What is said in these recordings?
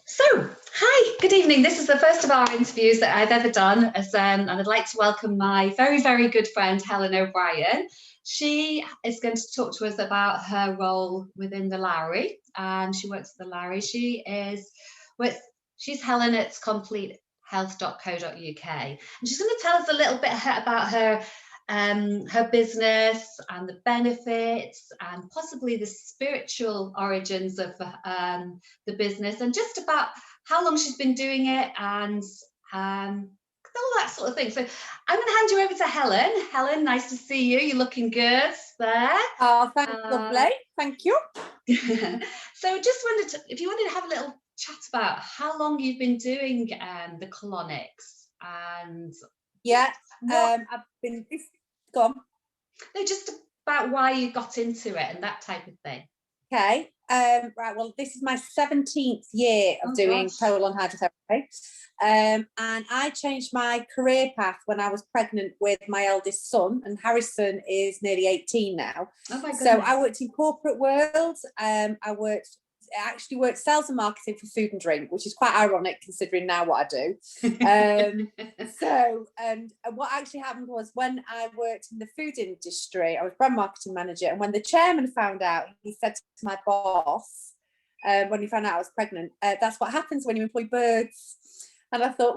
So, hi, good evening. This is the first of our interviews that I've ever done, and I'd like to welcome my very, very good friend, Helen O'Brien. She is going to talk to us about her role within the Lowry, and she works at the Lowry. She's Helen at completehealth.co.uk, and she's going to tell us a little bit about her business and the benefits and possibly the spiritual origins of the business, and just about how long she's been doing it, and all that sort of thing. So I'm going to hand you over to Helen. Helen, nice to see you. You're looking good there. Oh, thanks, lovely. Thank you. So just wanted if you wanted to have a little chat about how long you've been doing the colonics, and I've been gone. No, just about why you got into it and that type of thing. Okay. Right. Well, this is my 17th year of doing colon hydrotherapy. And I changed my career path when I was pregnant with my eldest son, and Harrison is nearly 18 now. Oh my goodness. So I worked in corporate world. I actually worked sales and marketing for food and drink, which is quite ironic considering now what I do. And what actually happened was, when I worked in the food industry, I was brand marketing manager, and when the chairman found out, he said to my boss, when he found out I was pregnant, that's what happens when you employ birds. And I thought,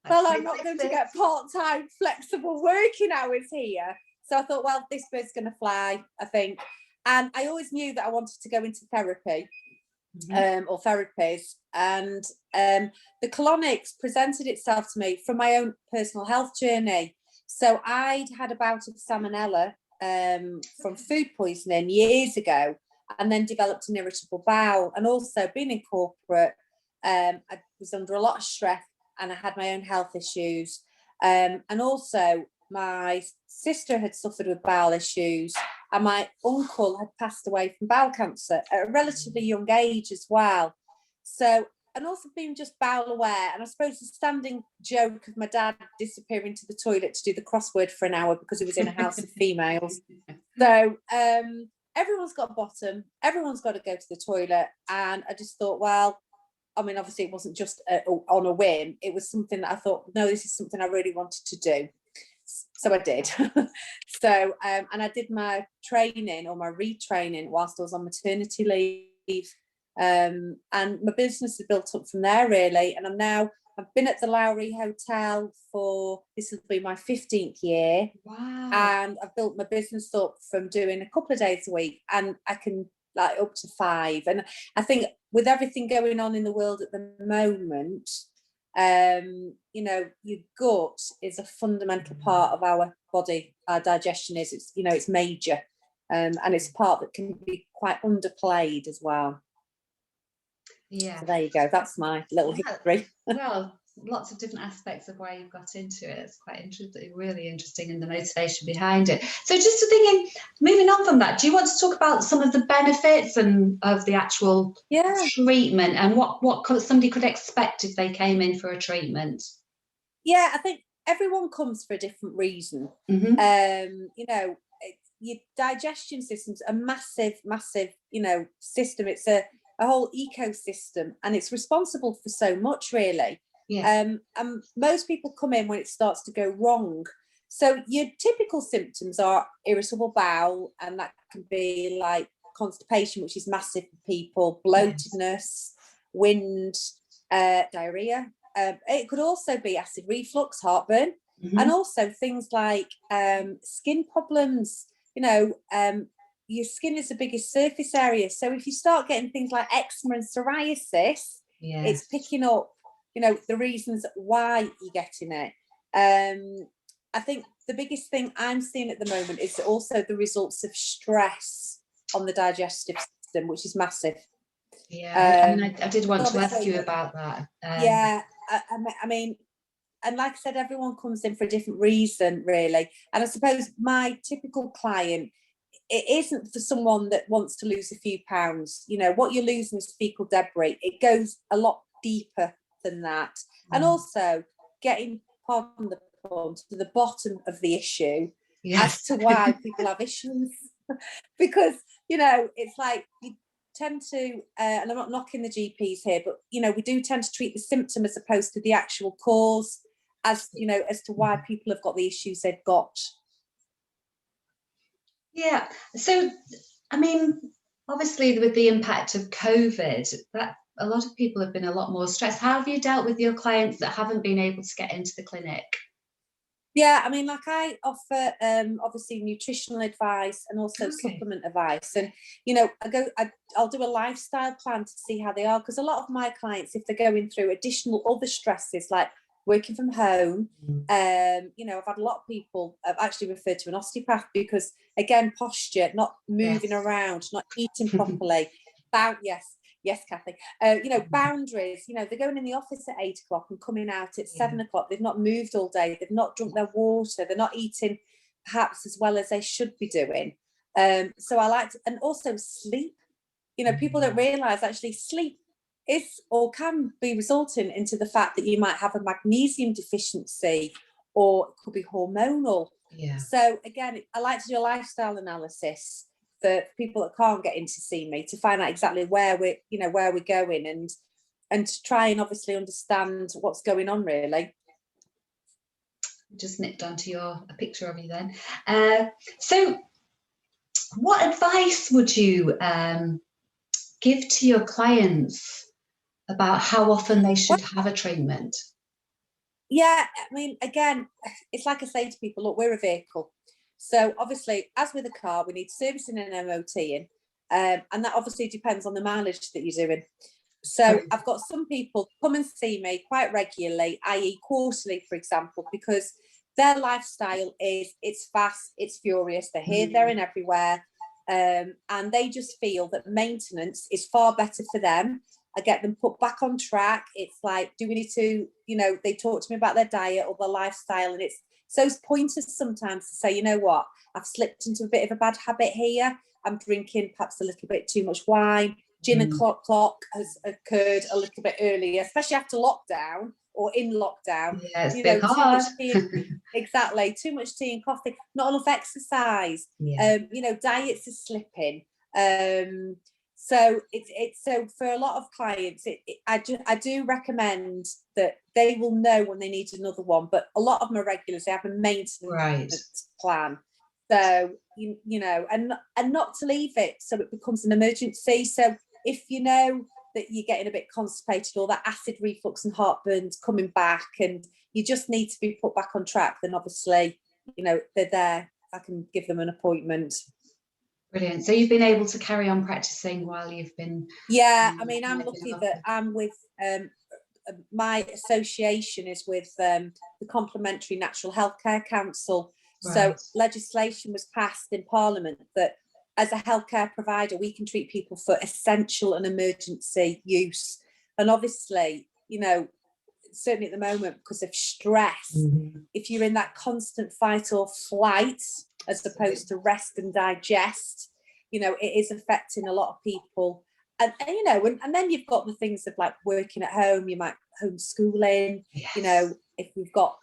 I'm not going to get part-time flexible working hours here. So I thought, well, this bird's going to fly, I think. And I always knew that I wanted to go into therapy. Or therapies, and the colonics presented itself to me from my own personal health journey. So I'd had a bout of salmonella from food poisoning years ago, and then developed an irritable bowel, and also being in corporate, I was under a lot of stress, and I had my own health issues, and also my sister had suffered with bowel issues, and my uncle had passed away from bowel cancer at a relatively young age as well. So, and also being just bowel aware, and I suppose the standing joke of my dad disappearing to the toilet to do the crossword for an hour because he was in a house of females. So everyone's got a bottom, everyone's got to go to the toilet, and I just thought, well, I mean, obviously it wasn't just on a whim, it was something that I thought, no, this is something I really wanted to do. So I did. And I did my training, or my retraining, whilst I was on maternity leave. And my business has built up from there, really. And I've been at the Lowry Hotel for, this will be my 15th year. Wow. And I've built my business up from doing a couple of days a week, and I can up to 5. And I think with everything going on in the world at the moment, your gut is a fundamental part of our body. Our digestion is, it's major, and it's a part that can be quite underplayed as well. Yeah. So there you go. That's my little history. Well, lots of different aspects of why you've got into it. It's quite interesting, really interesting, and the motivation behind it. So just thinking, moving on from that, do you want to talk about some of the benefits and of the actual treatment, and what somebody could expect if they came in for a treatment? Yeah, I think everyone comes for a different reason. Your digestion system's a massive system. It's a whole ecosystem, and it's responsible for so much, really. And most people come in when it starts to go wrong. So your typical symptoms are irritable bowel, and that can be like constipation, which is massive for people, bloatedness, wind, diarrhea. It could also be acid reflux, heartburn, and also things like skin problems. Your skin is the biggest surface area. So if you start getting things like eczema and psoriasis, it's picking up, the reasons why you're getting it. I think the biggest thing I'm seeing at the moment is also the results of stress on the digestive system, which is massive. I did want to ask you about that. I mean, and like I said, everyone comes in for a different reason, really. And I suppose my typical client, it isn't for someone that wants to lose a few pounds. What you're losing is fecal debris. It goes a lot deeper than that. And also getting, pardon the pun, to the bottom of the issue as to why people have issues. Because, it's like, you tend to, and I'm not knocking the GPs here, but, you know, we do tend to treat the symptom as opposed to the actual cause, as, you know, as to why people have got the issues they've got. Yeah. So, I mean, obviously with the impact of COVID, that a lot of people have been a lot more stressed. How have you dealt with your clients that haven't been able to get into the clinic? Yeah, I mean, like I offer obviously nutritional advice and also supplement advice, and you know, I'll do a lifestyle plan to see how they are, because a lot of my clients, if they're going through additional other stresses like working from home, you know, I've had a lot of people I've actually referred to an osteopath because, again, posture, not moving around, not eating properly, Yes, Kathy. You know, boundaries. You know, they're going in the office at 8 o'clock and coming out at 7 o'clock. They've not moved all day. They've not drunk their water. They're not eating perhaps as well as they should be doing. So I like to, and also sleep. You know, people don't realise actually sleep is or can be resulting into the fact that you might have a magnesium deficiency, or it could be hormonal. Yeah. So again, I like to do a lifestyle analysis for people that can't get in to see me, to find out exactly where we're going, and to try and obviously understand what's going on, really. Just nipped onto a picture of you then. So what advice would you give to your clients about how often they should have a treatment? Yeah, I mean, again, it's like I say to people, look, we're a vehicle. So obviously, as with a car, we need servicing and MOTing, and that obviously depends on the mileage that you're doing. So I've got some people come and see me quite regularly, i.e. quarterly, for example, because their lifestyle is, it's fast, it's furious, they're here, there and everywhere, and they just feel that maintenance is far better for them. I get them put back on track. It's like, do we need to, you know, they talk to me about their diet or their lifestyle, and it's those pointers sometimes to say, you know what, I've slipped into a bit of a bad habit here. I'm drinking perhaps a little bit too much wine. Gin and clock has occurred a little bit earlier, especially after lockdown or in lockdown. Yeah, it's been hard. Exactly, too much tea and coffee, not enough exercise. You know, diets are slipping. So it's so for a lot of clients, I do recommend that they will know when they need another one, but a lot of them are regulars. They have a maintenance plan. So you know, and not to leave it so it becomes an emergency. So if you know that you're getting a bit constipated, or that acid reflux and heartburn's coming back, and you just need to be put back on track, then obviously, you know, they're there. I can give them an appointment. Brilliant. So you've been able to carry on practicing while you've been... Yeah, I mean, I'm lucky that I'm with, my association is with the Complementary Natural Healthcare Council. So legislation was passed in Parliament that as a healthcare provider, we can treat people for essential and emergency use. And obviously, you know, certainly at the moment, because of stress, if you're in that constant fight or flight, as opposed to rest and digest, you know, it is affecting a lot of people. And you know, and then you've got the things of like working at home, you might homeschooling, you know, if we've got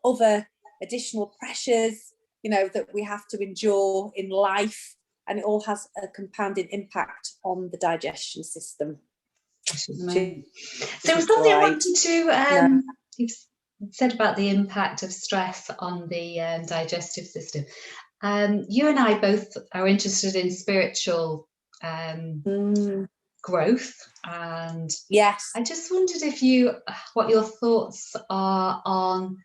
other additional pressures, you know, that we have to endure in life, and it all has a compounding impact on the digestion system. So something I wanted to, you've said about the impact of stress on the digestive system. You and I both are interested in spiritual growth, and I just wondered what your thoughts are on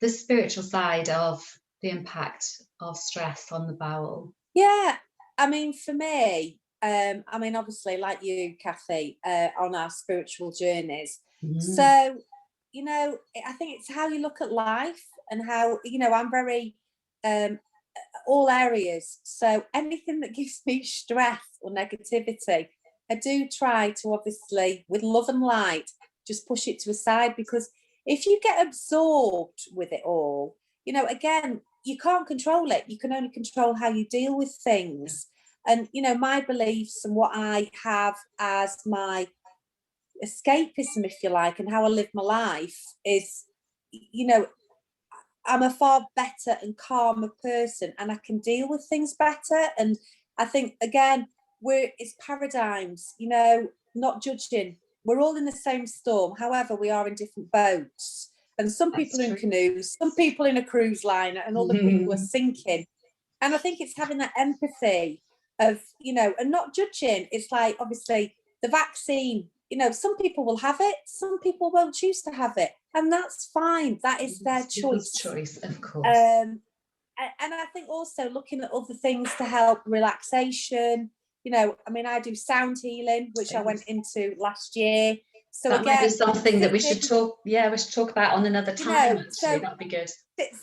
the spiritual side of the impact of stress on the bowel. Yeah, I mean, for me, I mean, obviously, like you, Kathy, on our spiritual journeys. So, you know, I think it's how you look at life, and how, you know, I'm very all areas. So anything that gives me stress or negativity, I do try to, obviously, with love and light, just push it to a side, because if you get absorbed with it all, you know, again, you can't control it. You can only control how you deal with things. And, you know, my beliefs and what I have as my escapism, if you like, and how I live my life is, you know, I'm a far better and calmer person, and I can deal with things better. And I think, again, it's paradigms, you know, not judging. We're all in the same storm. However, we are in different boats. And some people are in canoes, some people in a cruise liner, and other people are sinking. And I think it's having that empathy of, you know, and not judging. It's like, obviously, the vaccine, you know, some people will have it, some people won't choose to have it. And that's fine. That is their choice. Choice, of course. And I think also looking at other things to help relaxation. You know, I mean, I do sound healing, which I went into last year. So that again, might be something that we should talk about on another time. Actually, so that'd be good.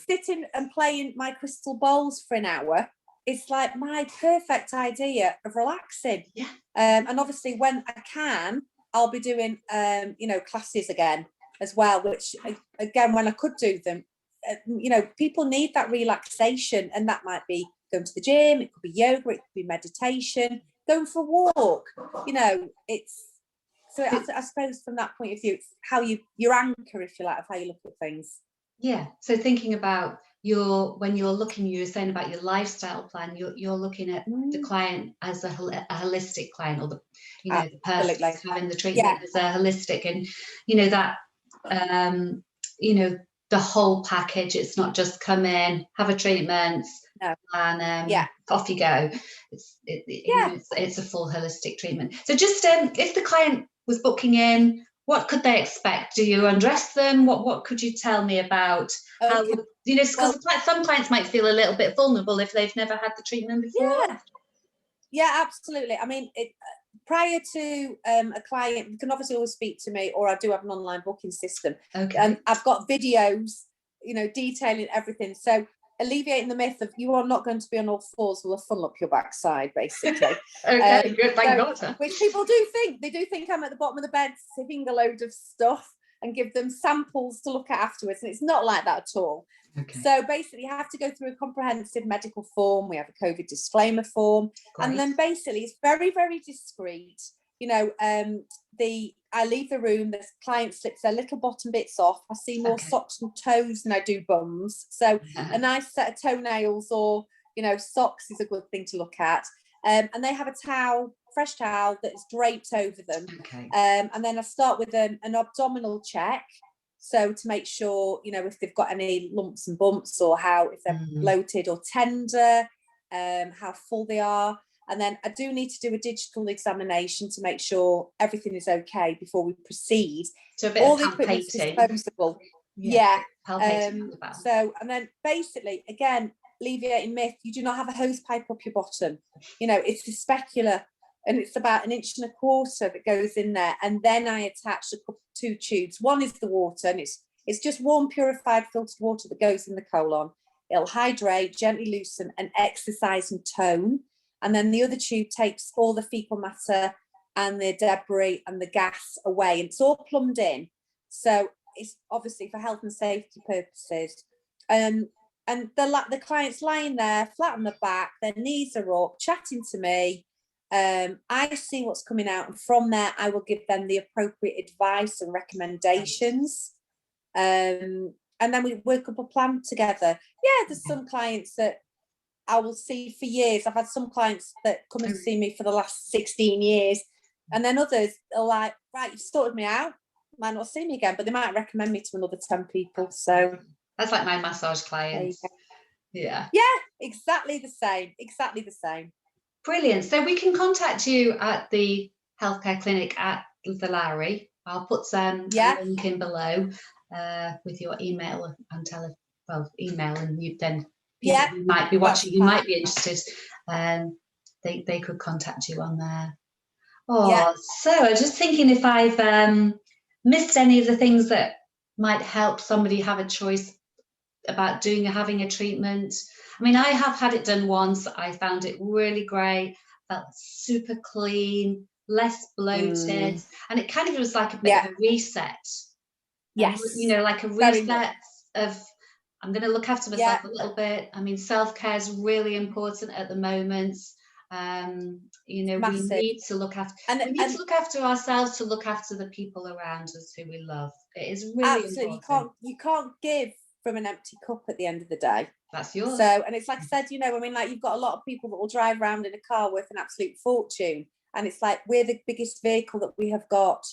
Sitting and playing my crystal bowls for an hour is like my perfect idea of relaxing. Yeah. And obviously, when I can, I'll be doing you know, classes again as well. Which again, when I could do them, you know, people need that relaxation, and that might be going to the gym. It could be yoga. It could be meditation. Going for a walk. You know, it's. So I suppose from that point of view, it's how your anchor, if you like, of how you look at things. Yeah. So thinking about when you're looking, you were saying about your lifestyle plan, you're looking at the client as a holistic client, or the person who's having the treatment as a holistic, and you know that you know, the whole package. It's not just come in, have a treatment, and off you go. It's a full holistic treatment. So just if the client was booking in, what could they expect? Do you undress them? What could you tell me about how, you know, because some clients might feel a little bit vulnerable if they've never had the treatment before. Yeah, absolutely. I mean, prior to a client, you can obviously always speak to me, or I do have an online booking system. Okay. I've got videos, you know, detailing everything. So alleviating the myth of you are not going to be on all fours with a funnel up your backside, basically. Okay, good, thank God. Which people do think. They do think I'm at the bottom of the bed sipping a load of stuff and give them samples to look at afterwards. And it's not like that at all. Okay. So basically you have to go through a comprehensive medical form. We have a COVID disclaimer form. Great. And then basically it's very, very discreet. You know, I leave the room, the client slips their little bottom bits off. I see more socks and toes than I do bums. So a nice set of toenails or, you know, socks is a good thing to look at. And they have a towel, fresh towel that is draped over them. Okay. And then I start with an abdominal check. So to make sure, you know, if they've got any lumps and bumps, or if they're bloated or tender, how full they are. And then I do need to do a digital examination to make sure everything is okay before we proceed. So a bit all the equipment is disposable. Yeah. So, and then basically, again, alleviating myth, you do not have a hose pipe up your bottom. You know, it's a specular, and it's about 1.25 inches that goes in there. And then I attach two tubes. One is the water, and it's just warm, purified, filtered water that goes in the colon. It'll hydrate, gently loosen, and exercise and tone. And then the other tube takes all the fecal matter and the debris and the gas away. And it's all plumbed in. So it's obviously for health and safety purposes. And the client's lying there, flat on the back, their knees are up, chatting to me. I see what's coming out. And from there, I will give them the appropriate advice and recommendations. And then we work up a plan together. Yeah, there's some clients that I will see for years. I've had some clients that come and see me for the last 16 years. And then others are like, right, you've sorted me out. Might not see me again, but they might recommend me to another 10 people. So that's like my massage clients. Yeah. Yeah, exactly the same. Exactly the same. Brilliant. So we can contact you at the healthcare clinic at the Lowry. I'll put a link in below with your email and email, and you then people who might be watching, you might be interested, they could contact you on there. So I was just thinking if I've missed any of the things that might help somebody have a choice about having a treatment. I mean, I have had it done once. I found it really great, felt super clean, less bloated, and it kind of was like a bit of a reset. Yes. You know, like a reset of, I'm going to look after myself a little bit. I mean, self-care is really important at the moment. You know, massive. We need to look after, to look after ourselves, to look after the people around us who we love. It is really absolutely important. You can't give from an empty cup at the end of the day. That's yours. So, and it's like I said, you know, I mean, like you've got a lot of people that will drive around in a car worth an absolute fortune. And it's like, we're the biggest vehicle that we have got.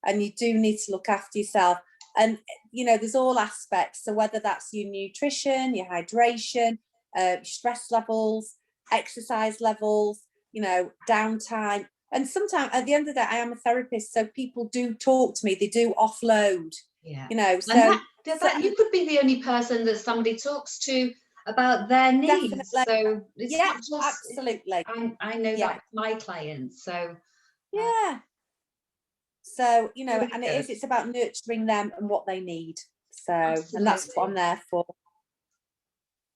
And you do need to look after yourself. And, you know, there's all aspects. So whether that's your nutrition, your hydration, your stress levels, exercise levels, you know, downtime. And sometimes at the end of the day, I am a therapist. So people do talk to me. They do offload, you know. So that you could be the only person that somebody talks to about their needs. Definitely. So it's not just, absolutely. I know that my clients. So so, you know, really and good. it's about nurturing them and what they need. So, Absolutely. and that's what I'm there for.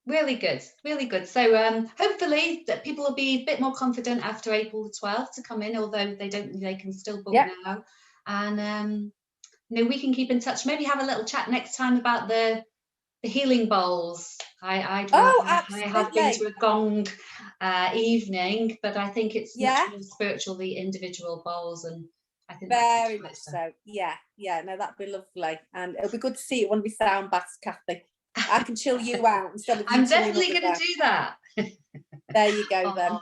Really good, really good. So hopefully that people will be a bit more confident after April the 12th to come in, although they can still book now. And you know, we can keep in touch. Maybe have a little chat next time about the healing bowls. I have been to a gong evening, but I think it's much more spiritual, the individual bowls, and I think very much so. Yeah, no, that'd be lovely, and it'll be good to see you when we sound baths, Cathy. I can chill you out instead of you. I'm definitely going to do that. There you go then.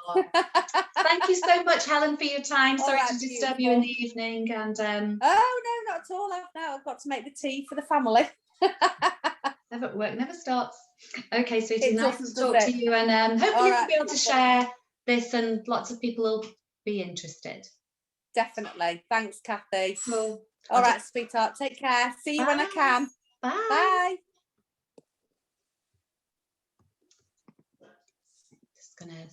Thank you so much, Helen, for your time. Sorry to disturb you in the evening. And oh no, not at all. I've got to make the tea for the family. Work never stops. Okay, sweetie, nice to talk to you, and hopefully we'll be able to share this, and lots of people will be interested. Definitely. Thanks, Cathy. Cool. All right, sweetheart. Take care. See you when I can. Bye. Bye. Just gonna